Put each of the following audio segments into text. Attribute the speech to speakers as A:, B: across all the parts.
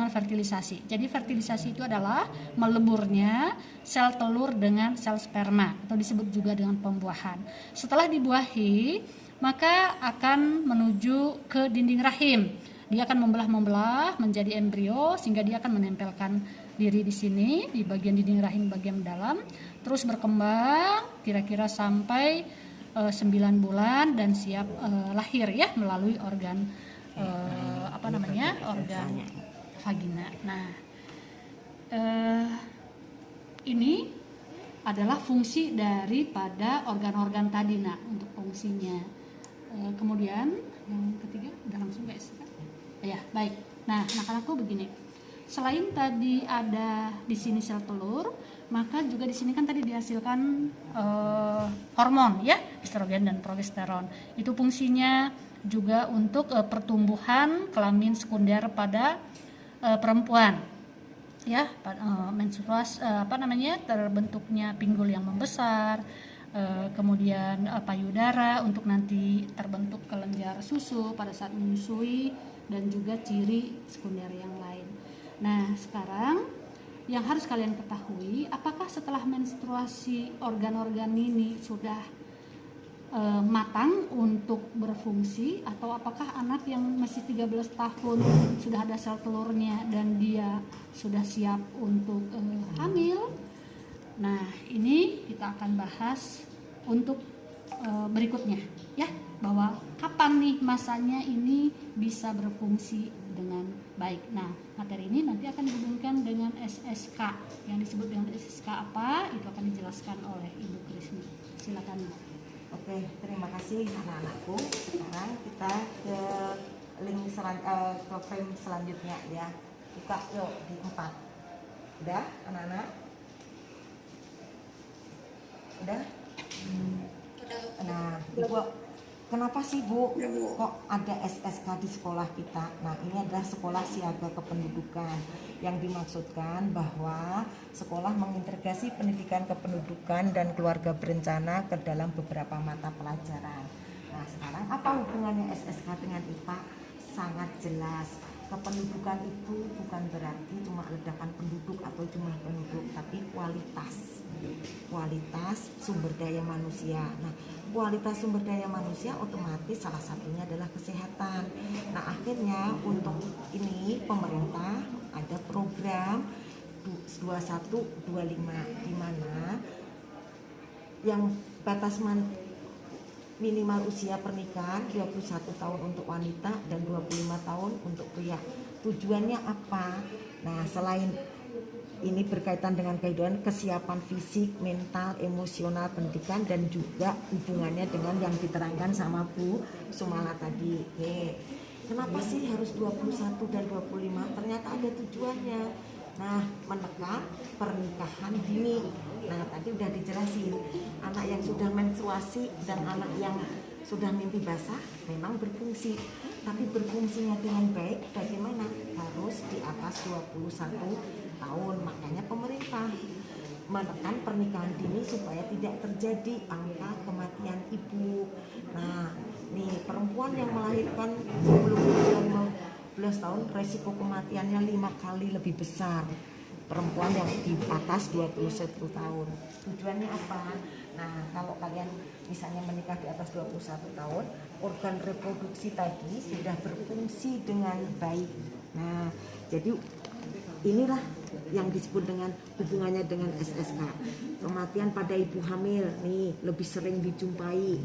A: dengan fertilisasi. Jadi fertilisasi itu adalah meleburnya sel telur dengan sel sperma atau disebut juga dengan pembuahan. Setelah dibuahi, maka akan menuju ke dinding rahim. Dia akan membelah menjadi embrio sehingga dia akan menempelkan diri di sini di bagian dinding rahim bagian dalam, terus berkembang kira-kira sampai 9 bulan dan siap lahir ya melalui organ organ vagina. Nah, ini adalah fungsi daripada organ-organ tadi. Nah, untuk fungsinya. Kemudian yang ketiga udah langsung guys. Ya, baik. Nah, anak-anakku begini. Selain tadi ada di sini sel telur, maka juga di sini kan tadi dihasilkan hormon ya, estrogen dan progesteron. Itu fungsinya juga untuk pertumbuhan kelamin sekunder pada perempuan. Ya, menstruasi terbentuknya pinggul yang membesar, kemudian payudara untuk nanti terbentuk kelenjar susu pada saat menyusui, dan juga ciri sekunder yang lain. Nah, sekarang yang harus kalian ketahui, apakah setelah menstruasi organ-organ ini sudah matang untuk berfungsi, atau apakah anak yang masih 13 tahun sudah ada sel telurnya dan dia sudah siap untuk hamil? Nah, ini kita akan bahas untuk berikutnya ya, bahwa kapan nih masanya ini bisa berfungsi dengan baik. Nah, materi ini nanti akan dihubungkan dengan SSK. Yang disebut dengan SSK apa? Itu akan dijelaskan oleh Ibu Krisni. Silakan.
B: Oke, terima kasih anak-anakku. Sekarang kita ke ke frame selanjutnya ya. Buka yuk di 4. Udah, anak-anak? Udah? Nah, Ibu, kenapa sih Bu, kok ada SSK di sekolah kita? Nah, ini adalah sekolah siaga kependudukan, yang dimaksudkan bahwa sekolah mengintegrasi pendidikan kependudukan dan keluarga berencana ke dalam beberapa mata pelajaran. Nah, sekarang apa hubungannya SSK dengan IPA? Sangat jelas. Kependudukan itu bukan berarti cuma ledakan penduduk atau jumlah penduduk, tapi kualitas sumber daya manusia. Nah, kualitas sumber daya manusia otomatis salah satunya adalah kesehatan. Nah, akhirnya untuk ini pemerintah ada program 2125 di mana yang batas minimal usia pernikahan 21 tahun untuk wanita dan 25 tahun untuk pria. Tujuannya apa? Nah, selain ini berkaitan dengan kehidupan, kesiapan fisik, mental, emosional, pendidikan, dan juga hubungannya dengan yang diterangkan sama Bu Sumala tadi. Kenapa sih harus 21 dan 25? Ternyata ada tujuannya. Nah, menekan pernikahan dini. Nah, tadi udah dijelasin, anak yang sudah menstruasi dan anak yang sudah mimpi basah memang berfungsi, tapi berfungsinya dengan baik bagaimana? Harus di atas 21 tahun. Makanya pemerintah menekan pernikahan dini supaya tidak terjadi angka kematian ibu. Nah, nih perempuan yang melahirkan sebelum usia 15 tahun resiko kematiannya 5 kali lebih besar perempuan yang di atas 21 tahun. Tujuannya apa? Nah, kalau kalian misalnya menikah di atas 21 tahun, organ reproduksi tadi sudah berfungsi dengan baik. Nah, jadi inilah yang disebut dengan hubungannya dengan SSK. Kematian pada ibu hamil nih lebih sering dijumpai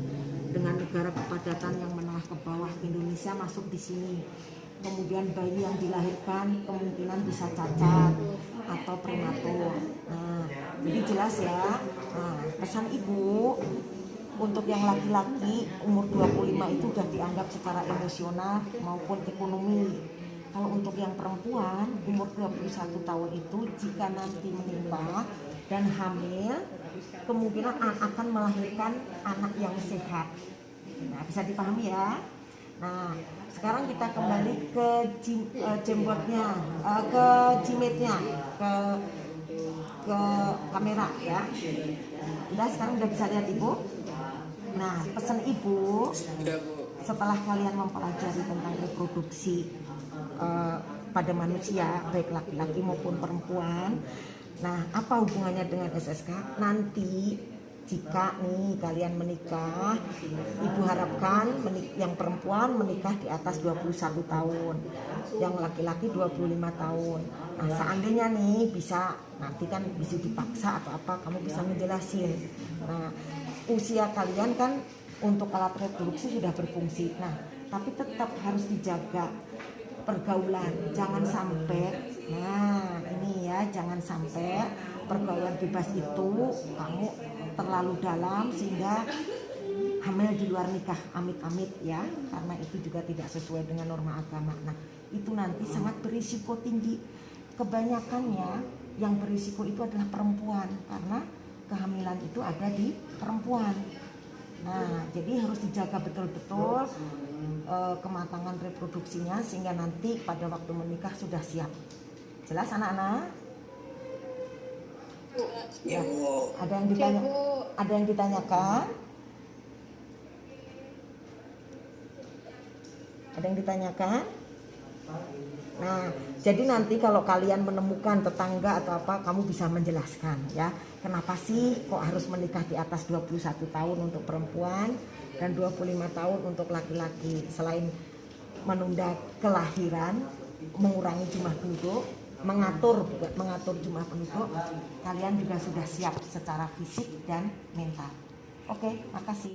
B: dengan negara kepadatan yang menengah ke bawah. Indonesia masuk di sini. Kemudian bayi yang dilahirkan kemungkinan bisa cacat atau prematur. Nah, jadi jelas ya. Nah, pesan ibu untuk yang laki-laki umur 25 itu sudah dianggap secara emosional maupun ekonomi. Kalau untuk yang perempuan umur 21 tahun itu jika nanti menimba dan hamil, kemungkinan akan melahirkan anak yang sehat. Nah, bisa dipahami ya. Nah, sekarang kita kembali ke jembotnya, ke jimatnya, ke kamera ya. Udah, sekarang udah bisa lihat ibu. Nah, pesan ibu setelah kalian mempelajari tentang reproduksi pada manusia, baik laki-laki maupun perempuan. Nah, apa hubungannya dengan SSK? Nanti jika nih kalian menikah, ibu harapkan yang perempuan menikah di atas 21 tahun, yang laki-laki 25 tahun. Nah, seandainya nih bisa, nanti kan bisa dipaksa atau apa, kamu bisa ngejelasin. Nah, usia kalian kan untuk alat reproduksi sudah berfungsi. Nah, tapi tetap harus dijaga pergaulan, jangan sampai, nah ini ya, jangan sampai pergaulan bebas itu kamu terlalu dalam sehingga hamil di luar nikah, amit-amit ya, karena itu juga tidak sesuai dengan norma agama. Nah, itu nanti sangat berisiko tinggi. Kebanyakannya yang berisiko itu adalah perempuan, karena kehamilan itu ada di perempuan. Nah, jadi harus dijaga betul-betul kematangan reproduksinya sehingga nanti pada waktu menikah sudah siap. Jelas anak-anak? Ya, ada yang ditanyakan? Ada yang ditanyakan? Nah, jadi nanti kalau kalian menemukan tetangga atau apa, kamu bisa menjelaskan ya. Kenapa sih kok harus menikah di atas 21 tahun untuk perempuan dan 25 tahun untuk laki-laki? Selain menunda kelahiran, mengurangi jumlah penduduk, mengatur jumlah penduduk, kalian juga sudah siap secara fisik dan mental. Oke, makasih.